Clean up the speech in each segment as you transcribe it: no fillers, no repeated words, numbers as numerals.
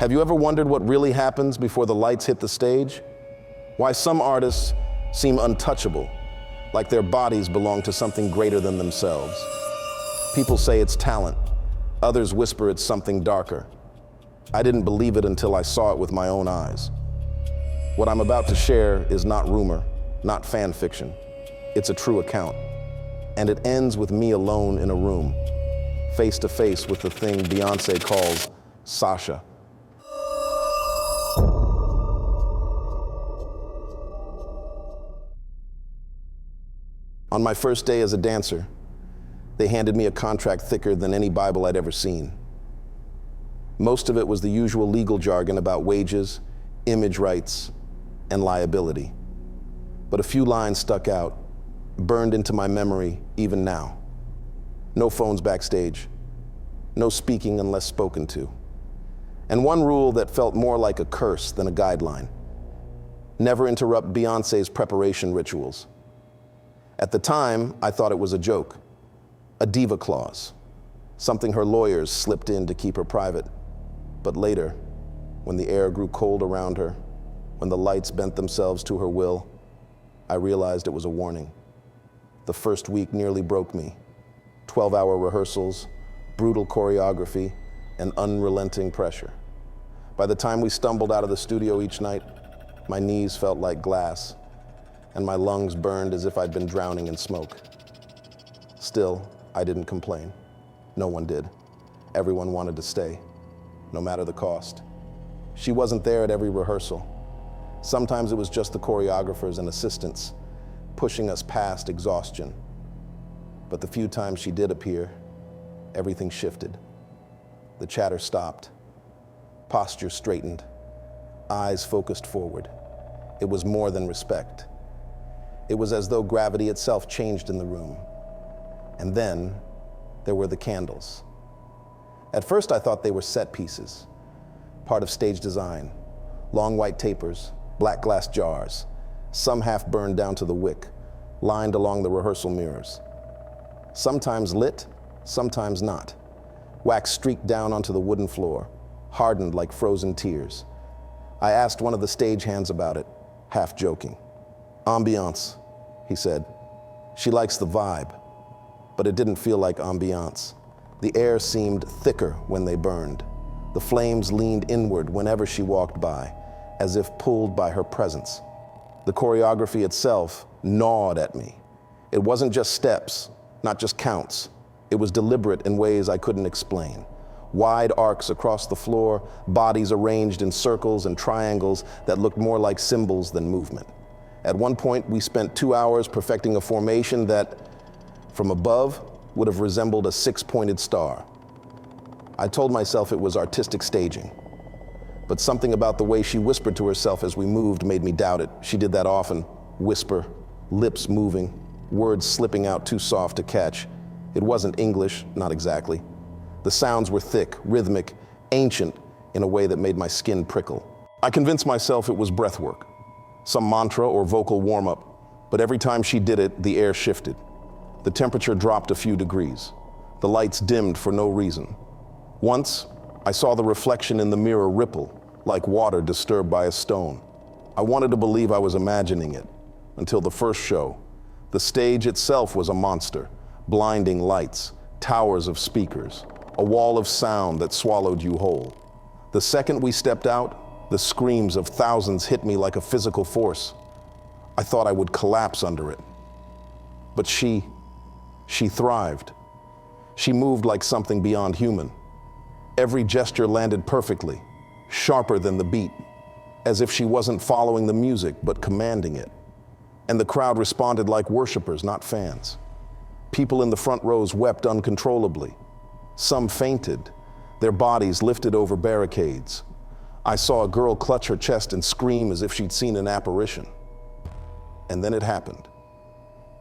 Have you ever wondered what really happens before the lights hit the stage? Why some artists seem untouchable, like their bodies belong to something greater than themselves. People say it's talent. Others whisper it's something darker. I didn't believe it until I saw it with my own eyes. What I'm about to share is not rumor, not fan fiction. It's a true account. And it ends with me alone in a room, face to face with the thing Beyonce calls Sasha. On my first day as a dancer, they handed me a contract thicker than any Bible I'd ever seen. Most of it was the usual legal jargon about wages, image rights, and liability. But a few lines stuck out, burned into my memory even now. No phones backstage, no speaking unless spoken to. And one rule that felt more like a curse than a guideline: never interrupt Beyonce's preparation rituals. At the time, I thought it was a joke, a diva clause, something her lawyers slipped in to keep her private. But later, when the air grew cold around her, when the lights bent themselves to her will, I realized it was a warning. The first week nearly broke me. 12-hour rehearsals, brutal choreography, and unrelenting pressure. By the time we stumbled out of the studio each night, my knees felt like glass, and my lungs burned as if I'd been drowning in smoke. Still, I didn't complain. No one did. Everyone wanted to stay, no matter the cost. She wasn't there at every rehearsal. Sometimes it was just the choreographers and assistants pushing us past exhaustion. But the few times she did appear, everything shifted. The chatter stopped, posture straightened, eyes focused forward. It was more than respect. It was as though gravity itself changed in the room. And then there were the candles. At first I thought they were set pieces, part of stage design, long white tapers, black glass jars, some half burned down to the wick, lined along the rehearsal mirrors. Sometimes lit, sometimes not. Wax streaked down onto the wooden floor, hardened like frozen tears. I asked one of the stagehands about it, half joking. Ambiance, he said. She likes the vibe, but it didn't feel like ambiance. The air seemed thicker when they burned. The flames leaned inward whenever she walked by, as if pulled by her presence. The choreography itself gnawed at me. It wasn't just steps, not just counts. It was deliberate in ways I couldn't explain. Wide arcs across the floor, bodies arranged in circles and triangles that looked more like symbols than movement. At one point, we spent 2 hours perfecting a formation that, from above, would have resembled a six-pointed star. I told myself it was artistic staging, but something about the way she whispered to herself as we moved made me doubt it. She did that often, whisper, lips moving, words slipping out too soft to catch. It wasn't English, not exactly. The sounds were thick, rhythmic, ancient in a way that made my skin prickle. I convinced myself it was breath work, some mantra or vocal warm-up, but every time she did it, the air shifted. The temperature dropped a few degrees. The lights dimmed for no reason. Once, I saw the reflection in the mirror ripple, like water disturbed by a stone. I wanted to believe I was imagining it, until the first show. The stage itself was a monster, blinding lights, towers of speakers, a wall of sound that swallowed you whole. The second we stepped out, the screams of thousands hit me like a physical force. I thought I would collapse under it. But she thrived. She moved like something beyond human. Every gesture landed perfectly, sharper than the beat, as if she wasn't following the music, but commanding it. And the crowd responded like worshipers, not fans. People in the front rows wept uncontrollably. Some fainted, their bodies lifted over barricades. I saw a girl clutch her chest and scream as if she'd seen an apparition. And then it happened.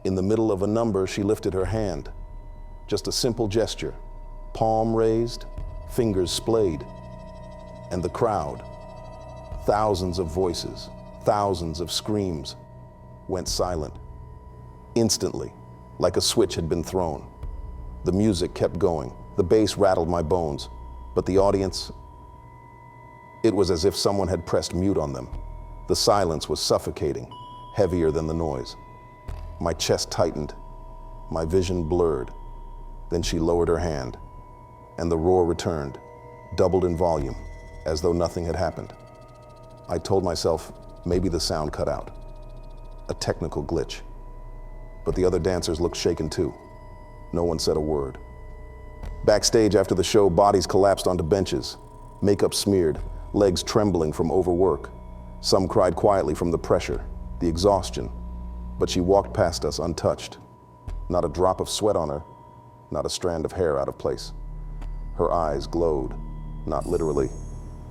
In the middle of a number, she lifted her hand. Just a simple gesture, palm raised, fingers splayed. And the crowd, thousands of voices, thousands of screams, went silent. Instantly, like a switch had been thrown. The music kept going. The bass rattled my bones, but the audience, It was as if someone had pressed mute on them. The silence was suffocating, heavier than the noise. My chest tightened, my vision blurred. Then she lowered her hand, and the roar returned, doubled in volume, as though nothing had happened. I told myself maybe the sound cut out, a technical glitch. But the other dancers looked shaken too. No one said a word. Backstage after the show, bodies collapsed onto benches, makeup smeared, legs trembling from overwork. Some cried quietly from the pressure, the exhaustion, but she walked past us untouched. Not a drop of sweat on her, not a strand of hair out of place. Her eyes glowed, not literally,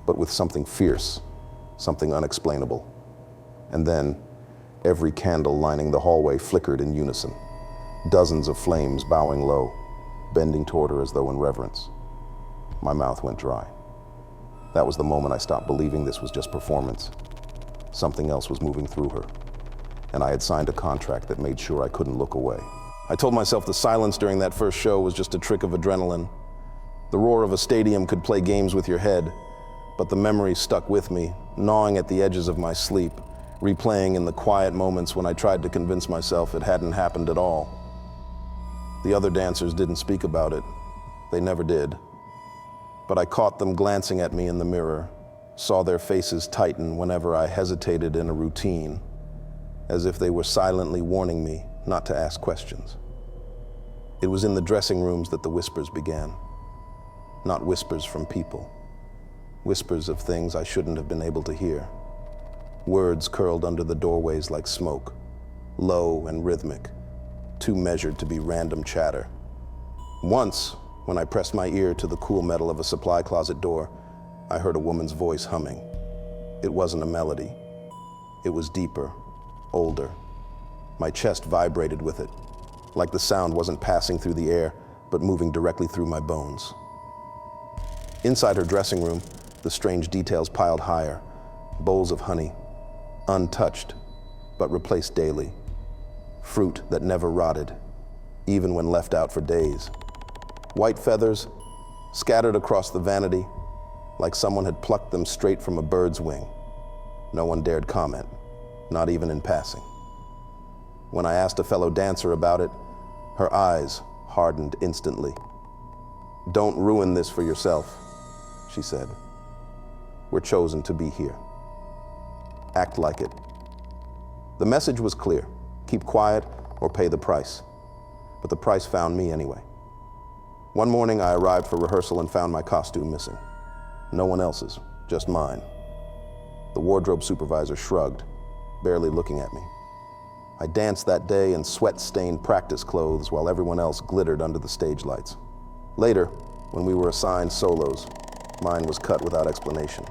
but with something fierce, something unexplainable. And then, every candle lining the hallway flickered in unison, dozens of flames bowing low, bending toward her as though in reverence. My mouth went dry. That was the moment I stopped believing this was just performance. Something else was moving through her, and I had signed a contract that made sure I couldn't look away. I told myself the silence during that first show was just a trick of adrenaline. The roar of a stadium could play games with your head, but the memory stuck with me, gnawing at the edges of my sleep, replaying in the quiet moments when I tried to convince myself it hadn't happened at all. The other dancers didn't speak about it. They never did. But I caught them glancing at me in the mirror, saw their faces tighten whenever I hesitated in a routine, as if they were silently warning me not to ask questions. It was in the dressing rooms that the whispers began. Not whispers from people. Whispers of things I shouldn't have been able to hear. Words curled under the doorways like smoke, low and rhythmic, too measured to be random chatter. Once, when I pressed my ear to the cool metal of a supply closet door, I heard a woman's voice humming. It wasn't a melody. It was deeper, older. My chest vibrated with it, like the sound wasn't passing through the air, but moving directly through my bones. Inside her dressing room, the strange details piled higher, bowls of honey, untouched, but replaced daily. Fruit that never rotted, even when left out for days. White feathers scattered across the vanity, like someone had plucked them straight from a bird's wing. No one dared comment, not even in passing. When I asked a fellow dancer about it, her eyes hardened instantly. "Don't ruin this for yourself," she said. "We're chosen to be here. Act like it." The message was clear: keep quiet or pay the price. But the price found me anyway. One morning I arrived for rehearsal and found my costume missing. No one else's, just mine. The wardrobe supervisor shrugged, barely looking at me. I danced that day in sweat-stained practice clothes while everyone else glittered under the stage lights. Later, when we were assigned solos, mine was cut without explanation.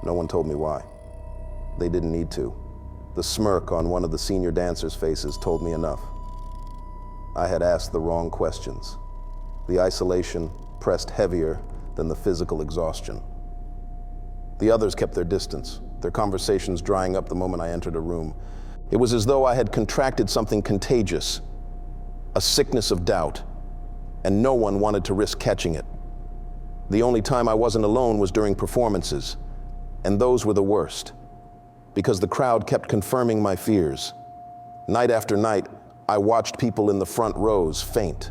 No one told me why. They didn't need to. The smirk on one of the senior dancers' faces told me enough. I had asked the wrong questions. The isolation pressed heavier than the physical exhaustion. The others kept their distance, their conversations drying up the moment I entered a room. It was as though I had contracted something contagious, a sickness of doubt, and no one wanted to risk catching it. The only time I wasn't alone was during performances, and those were the worst, because the crowd kept confirming my fears. Night after night, I watched people in the front rows faint.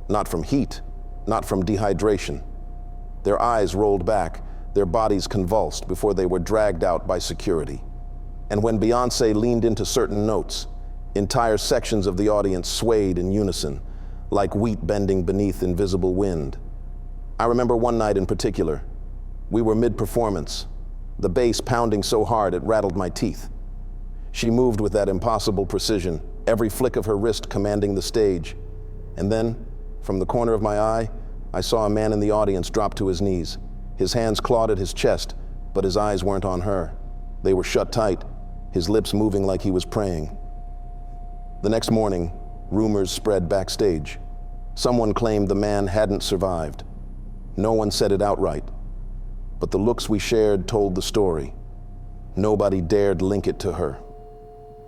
Not from heat, not from dehydration. Their eyes rolled back, their bodies convulsed before they were dragged out by security. And when Beyonce leaned into certain notes, entire sections of the audience swayed in unison, like wheat bending beneath invisible wind. I remember one night in particular. We were mid-performance, the bass pounding so hard it rattled my teeth. She moved with that impossible precision, every flick of her wrist commanding the stage. And then, from the corner of my eye, I saw a man in the audience drop to his knees. His hands clawed at his chest, but his eyes weren't on her. They were shut tight, his lips moving like he was praying. The next morning, rumors spread backstage. Someone claimed the man hadn't survived. No one said it outright, but the looks we shared told the story. Nobody dared link it to her.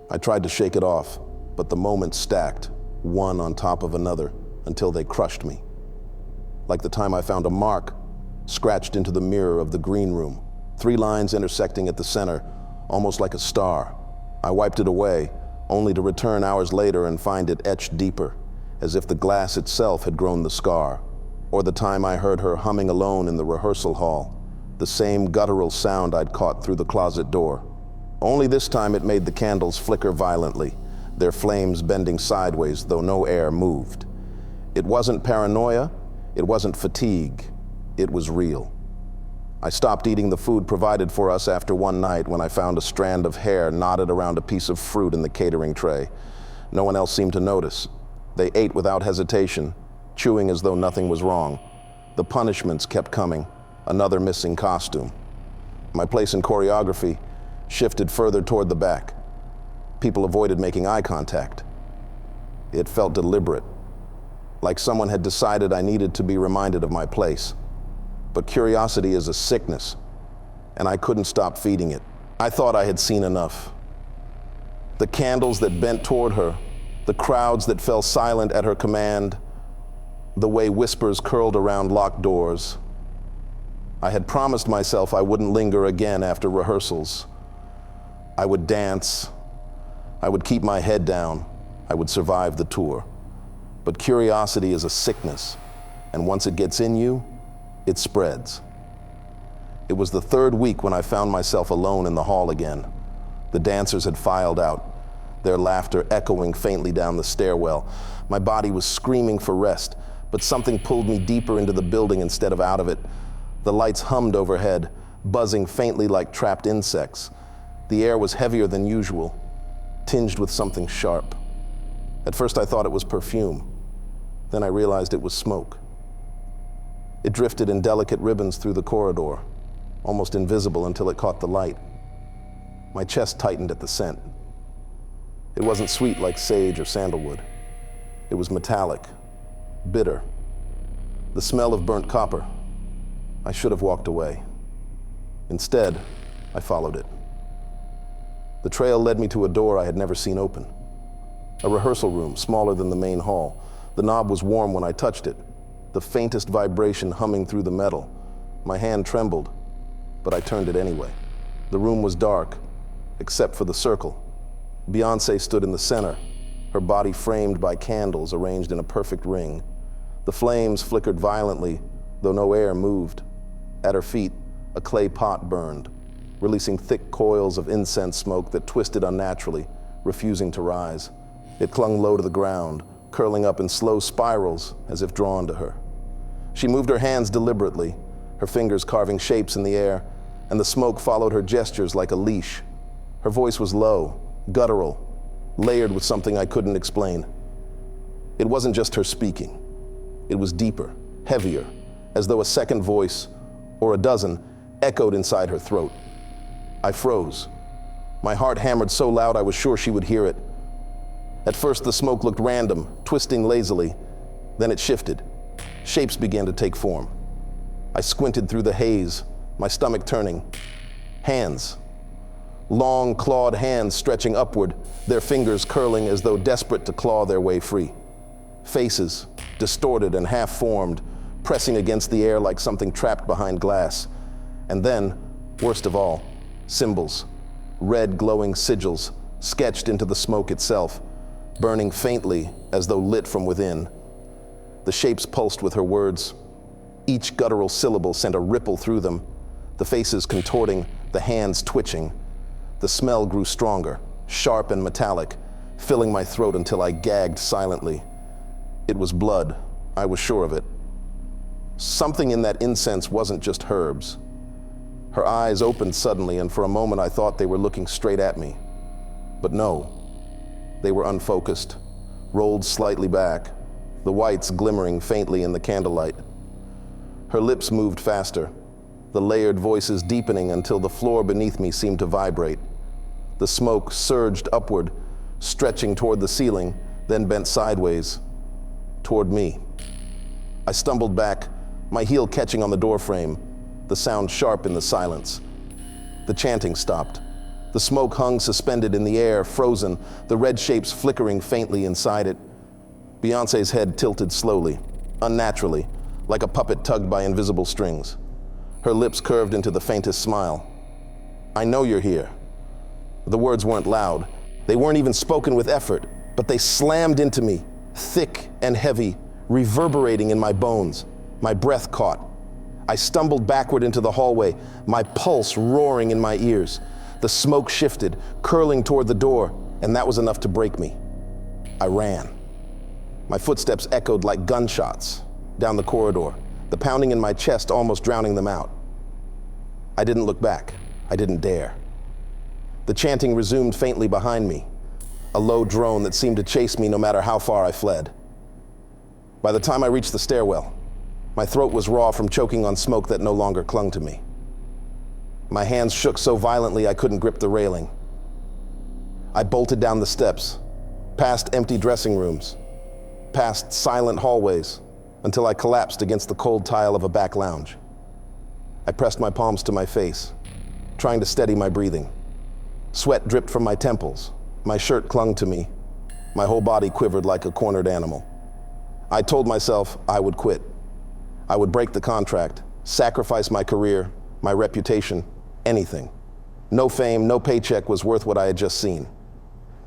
I tried to shake it off, but the moments stacked, one on top of another, until they crushed me. Like the time I found a mark scratched into the mirror of the green room, 3 lines intersecting at the center, almost like a star. I wiped it away, only to return hours later and find it etched deeper, as if the glass itself had grown the scar. Or the time I heard her humming alone in the rehearsal hall, the same guttural sound I'd caught through the closet door. Only this time it made the candles flicker violently, their flames bending sideways, though no air moved. It wasn't paranoia, it wasn't fatigue, it was real. I stopped eating the food provided for us after one night when I found a strand of hair knotted around a piece of fruit in the catering tray. No one else seemed to notice. They ate without hesitation, chewing as though nothing was wrong. The punishments kept coming, another missing costume. My place in choreography shifted further toward the back. People avoided making eye contact. It felt deliberate, like someone had decided I needed to be reminded of my place. But curiosity is a sickness, and I couldn't stop feeding it. I thought I had seen enough. The candles that bent toward her, the crowds that fell silent at her command, the way whispers curled around locked doors. I had promised myself I wouldn't linger again after rehearsals. I would dance. I would keep my head down. I would survive the tour. But curiosity is a sickness, and once it gets in you, it spreads. It was the 3rd week when I found myself alone in the hall again. The dancers had filed out, their laughter echoing faintly down the stairwell. My body was screaming for rest, but something pulled me deeper into the building instead of out of it. The lights hummed overhead, buzzing faintly like trapped insects. The air was heavier than usual, tinged with something sharp. At first I thought it was perfume. Then I realized it was smoke. It drifted in delicate ribbons through the corridor, almost invisible until it caught the light. My chest tightened at the scent. It wasn't sweet like sage or sandalwood. It was metallic, bitter, the smell of burnt copper. I should have walked away. Instead, I followed it. The trail led me to a door I had never seen open. A rehearsal room, smaller than the main hall. The knob was warm when I touched it, the faintest vibration humming through the metal. My hand trembled, but I turned it anyway. The room was dark, except for the circle. Beyonce stood in the center, her body framed by candles arranged in a perfect ring. The flames flickered violently, though no air moved. At her feet, a clay pot burned, releasing thick coils of incense smoke that twisted unnaturally, refusing to rise. It clung low to the ground, curling up in slow spirals as if drawn to her. She moved her hands deliberately, her fingers carving shapes in the air, and the smoke followed her gestures like a leash. Her voice was low, guttural, layered with something I couldn't explain. It wasn't just her speaking. It was deeper, heavier, as though a second voice, or a dozen, echoed inside her throat. I froze. My heart hammered so loud I was sure she would hear it. At first, the smoke looked random, twisting lazily. Then it shifted. Shapes began to take form. I squinted through the haze, my stomach turning. Hands. Long, clawed hands stretching upward, their fingers curling as though desperate to claw their way free. Faces, distorted and half-formed, pressing against the air like something trapped behind glass. And then, worst of all, symbols. Red glowing sigils, sketched into the smoke itself, burning faintly as though lit from within. The shapes pulsed with her words. Each guttural syllable sent a ripple through them, the faces contorting, the hands twitching. The smell grew stronger, sharp and metallic, filling my throat until I gagged silently. It was blood, I was sure of it. Something in that incense wasn't just herbs. Her eyes opened suddenly, and for a moment I thought they were looking straight at me. But no, they were unfocused, rolled slightly back, the whites glimmering faintly in the candlelight. Her lips moved faster, the layered voices deepening until the floor beneath me seemed to vibrate. The smoke surged upward, stretching toward the ceiling, then bent sideways, toward me. I stumbled back, my heel catching on the doorframe, the sound sharp in the silence. The chanting stopped. The smoke hung suspended in the air, frozen, the red shapes flickering faintly inside it. Beyonce's head tilted slowly, unnaturally, like a puppet tugged by invisible strings. Her lips curved into the faintest smile. "I know you're here." The words weren't loud. They weren't even spoken with effort, but they slammed into me, thick and heavy, reverberating in my bones. My breath caught. I stumbled backward into the hallway, my pulse roaring in my ears. The smoke shifted, curling toward the door, and that was enough to break me. I ran. My footsteps echoed like gunshots down the corridor, the pounding in my chest almost drowning them out. I didn't look back. I didn't dare. The chanting resumed faintly behind me, a low drone that seemed to chase me no matter how far I fled. By the time I reached the stairwell, my throat was raw from choking on smoke that no longer clung to me. My hands shook so violently I couldn't grip the railing. I bolted down the steps, past empty dressing rooms, past silent hallways, until I collapsed against the cold tile of a back lounge. I pressed my palms to my face, trying to steady my breathing. Sweat dripped from my temples. My shirt clung to me. My whole body quivered like a cornered animal. I told myself I would quit. I would break the contract, sacrifice my career, my reputation, anything. No fame, no paycheck was worth what I had just seen.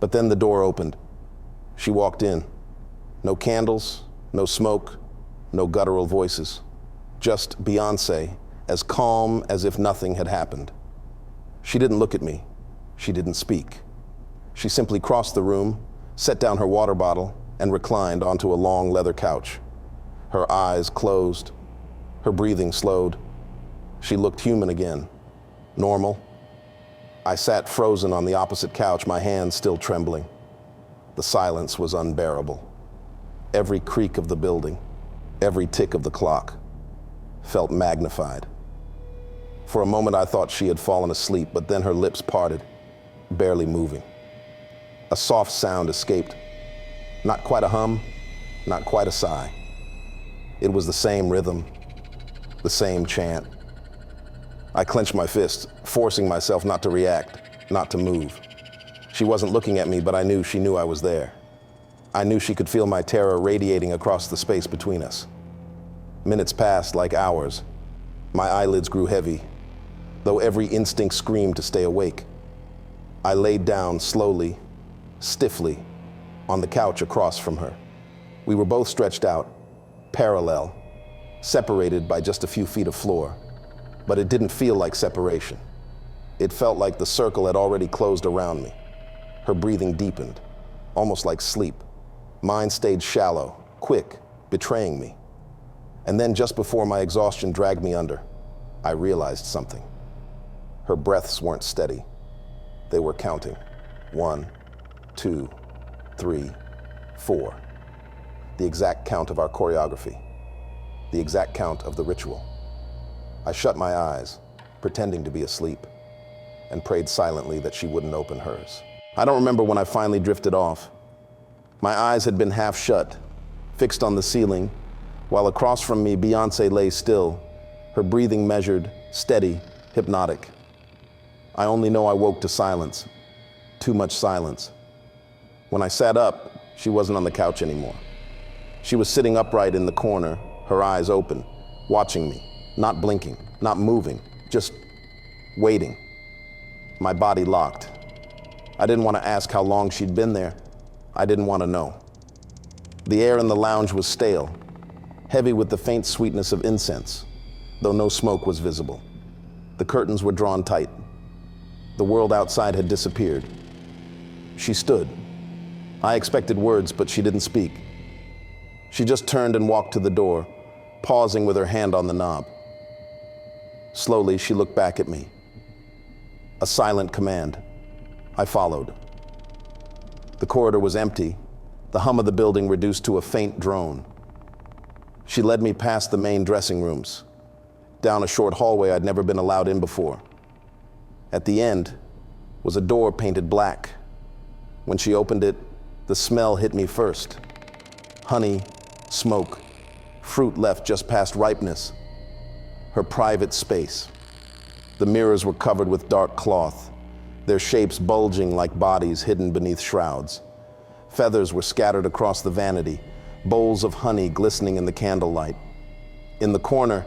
But then the door opened. She walked in. No candles, no smoke, no guttural voices. Just Beyonce, as calm as if nothing had happened. She didn't look at me. She didn't speak. She simply crossed the room, set down her water bottle, and reclined onto a long leather couch. Her eyes closed. Her breathing slowed. She looked human again. Normal. I sat frozen on the opposite couch, my hands still trembling. The silence was unbearable. Every creak of the building, every tick of the clock, felt magnified. For a moment I thought she had fallen asleep, but then her lips parted, barely moving. A soft sound escaped. Not quite a hum, not quite a sigh. It was the same rhythm, the same chant. I clenched my fists, forcing myself not to react, not to move. She wasn't looking at me, but I knew she knew I was there. I knew she could feel my terror radiating across the space between us. Minutes passed like hours. My eyelids grew heavy, though every instinct screamed to stay awake. I laid down slowly, stiffly, on the couch across from her. We were both stretched out, parallel, separated by just a few feet of floor. But it didn't feel like separation. It felt like the circle had already closed around me. Her breathing deepened, almost like sleep. Mine stayed shallow, quick, betraying me. And then just before my exhaustion dragged me under, I realized something. Her breaths weren't steady. They were counting. 1, 2, 3, 4. The exact count of our choreography. The exact count of the ritual. I shut my eyes, pretending to be asleep, and prayed silently that she wouldn't open hers. I don't remember when I finally drifted off. My eyes had been half shut, fixed on the ceiling, while across from me Beyonce lay still, her breathing measured, steady, hypnotic. I only know I woke to silence, too much silence. When I sat up, she wasn't on the couch anymore. She was sitting upright in the corner, her eyes open, watching me, not blinking, not moving, just waiting. My body locked. I didn't want to ask how long she'd been there. I didn't want to know. The air in the lounge was stale, heavy with the faint sweetness of incense, though no smoke was visible. The curtains were drawn tight. The world outside had disappeared. She stood. I expected words, but she didn't speak. She just turned and walked to the door, pausing with her hand on the knob. Slowly, she looked back at me. A silent command. I followed. The corridor was empty, the hum of the building reduced to a faint drone. She led me past the main dressing rooms, down a short hallway I'd never been allowed in before. At the end was a door painted black. When she opened it, the smell hit me first. Honey, smoke, fruit left just past ripeness. Her private space. The mirrors were covered with dark cloth, their shapes bulging like bodies hidden beneath shrouds. Feathers were scattered across the vanity, bowls of honey glistening in the candlelight. In the corner,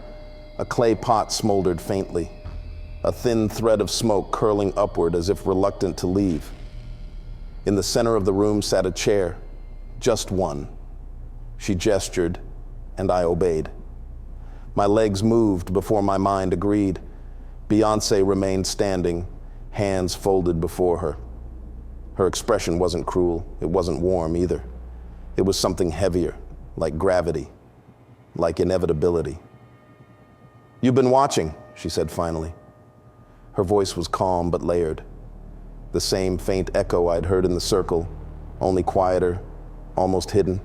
A clay pot smoldered faintly, a thin thread of smoke curling upward as if reluctant to leave. In the center of the room sat a chair, just one. She gestured, and I obeyed. My legs moved before my mind agreed. Beyonce remained standing, hands folded before her. Her expression wasn't cruel, it wasn't warm either. It was something heavier, like gravity, like inevitability. "You've been watching," she said finally. Her voice was calm but layered. The same faint echo I'd heard in the circle, only quieter, almost hidden.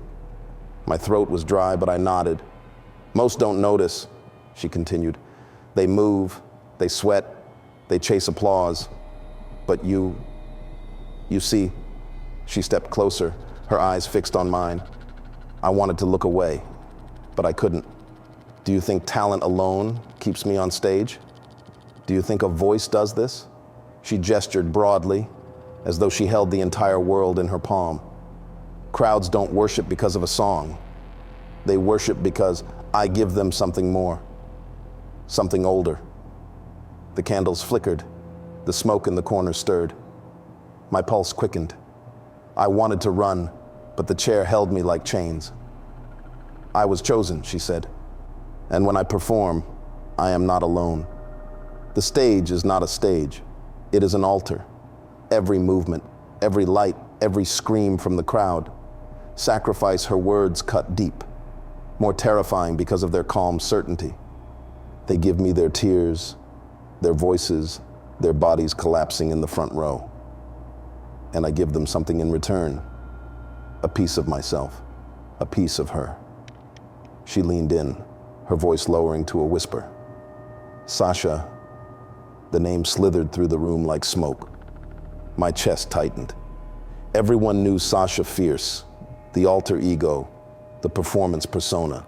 My throat was dry, but I nodded. "Most don't notice," she continued. "They move, they sweat, they chase applause. But you see," she stepped closer, her eyes fixed on mine. I wanted to look away, but I couldn't. "Do you think talent alone keeps me on stage? Do you think a voice does this?" She gestured broadly, as though she held the entire world in her palm. "Crowds don't worship because of a song. They worship because I give them something more, something older." The candles flickered, the smoke in the corner stirred. My pulse quickened. I wanted to run, but the chair held me like chains. "I was chosen," she said, "and when I perform, I am not alone. The stage is not a stage. It is an altar. Every movement, every light, every scream from the crowd. Sacrifice," her words cut deep, more terrifying because of their calm certainty. "They give me their tears, their voices, their bodies collapsing in the front row. And I give them something in return, a piece of myself, a piece of her." She leaned in, her voice lowering to a whisper. "Sasha," the name slithered through the room like smoke. My chest tightened. Everyone knew Sasha Fierce, the alter ego, the performance persona.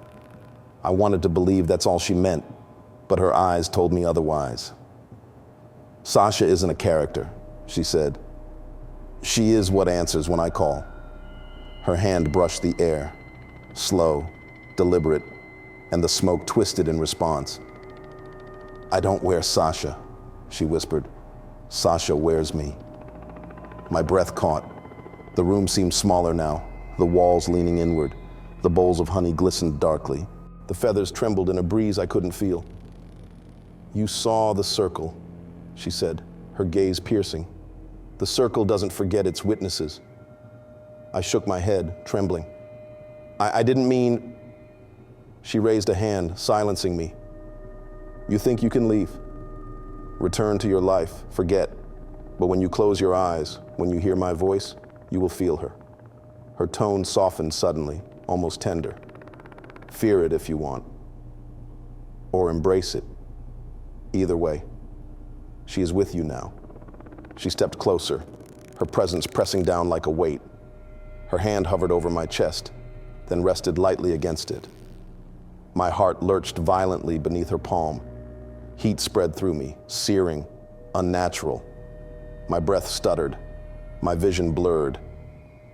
I wanted to believe that's all she meant, but her eyes told me otherwise. "Sasha isn't a character," she said. "She is what answers when I call." Her hand brushed the air, slow, deliberate, and the smoke twisted in response. "I don't wear Sasha," she whispered. "Sasha wears me." My breath caught. The room seemed smaller now, the walls leaning inward. The bowls of honey glistened darkly. The feathers trembled in a breeze I couldn't feel. "You saw the circle," she said, her gaze piercing. "The circle doesn't forget its witnesses." I shook my head, trembling. I didn't mean..." She raised a hand, silencing me. "You think you can leave? Return to your life, forget. But when you close your eyes, when you hear my voice, you will feel her." Her tone softened suddenly, almost tender. "Fear it if you want. Or embrace it. Either way. She is with you now." She stepped closer, her presence pressing down like a weight. Her hand hovered over my chest, then rested lightly against it. My heart lurched violently beneath her palm. Heat spread through me, searing, unnatural. My breath stuttered, my vision blurred.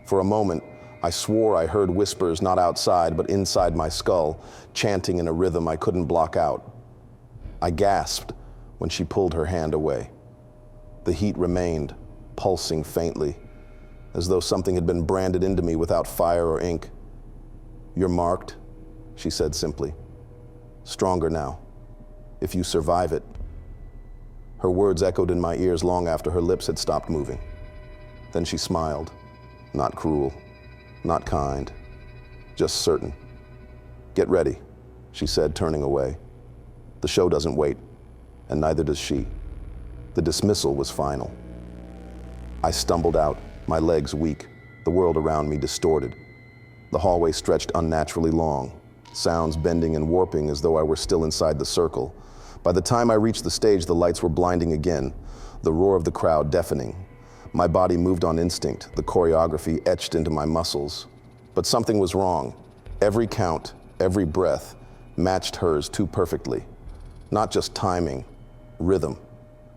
For a moment, I swore I heard whispers not outside but inside my skull, chanting in a rhythm I couldn't block out. I gasped when she pulled her hand away. The heat remained, pulsing faintly, as though something had been branded into me without fire or ink. "You're marked," she said simply. "Stronger now, if you survive it." Her words echoed in my ears long after her lips had stopped moving. Then she smiled, not cruel, not kind, just certain. "Get ready," she said, turning away. "The show doesn't wait, and neither does she." The dismissal was final. I stumbled out, my legs weak, the world around me distorted. The hallway stretched unnaturally long, sounds bending and warping as though I were still inside the circle. By the time I reached the stage, the lights were blinding again, the roar of the crowd deafening. My body moved on instinct, the choreography etched into my muscles. But something was wrong. Every count, every breath matched hers too perfectly. Not just timing, rhythm.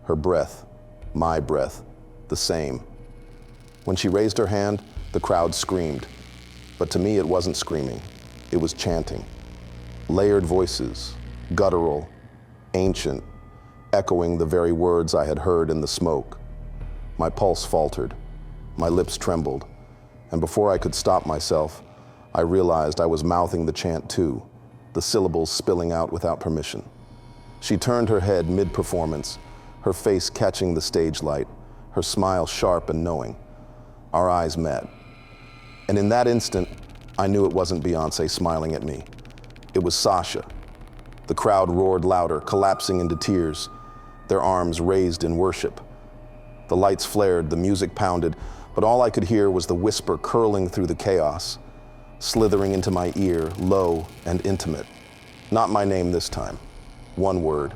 Her breath, my breath, the same. When she raised her hand, the crowd screamed. But to me, it wasn't screaming. It was chanting. Layered voices, guttural, ancient, echoing the very words I had heard in the smoke. My pulse faltered, my lips trembled, and before I could stop myself, I realized I was mouthing the chant too, the syllables spilling out without permission. She turned her head mid-performance, her face catching the stage light, her smile sharp and knowing. Our eyes met. And in that instant, I knew it wasn't Beyonce smiling at me. It was Sasha. The crowd roared louder, collapsing into tears, their arms raised in worship. The lights flared, the music pounded, but all I could hear was the whisper curling through the chaos, slithering into my ear, low and intimate. Not my name this time. One word.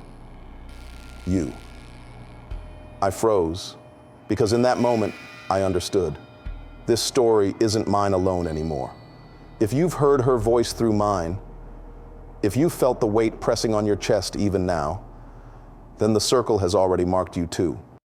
You. I froze, because in that moment, I understood. This story isn't mine alone anymore. If you've heard her voice through mine, if you felt the weight pressing on your chest even now, then the circle has already marked you too.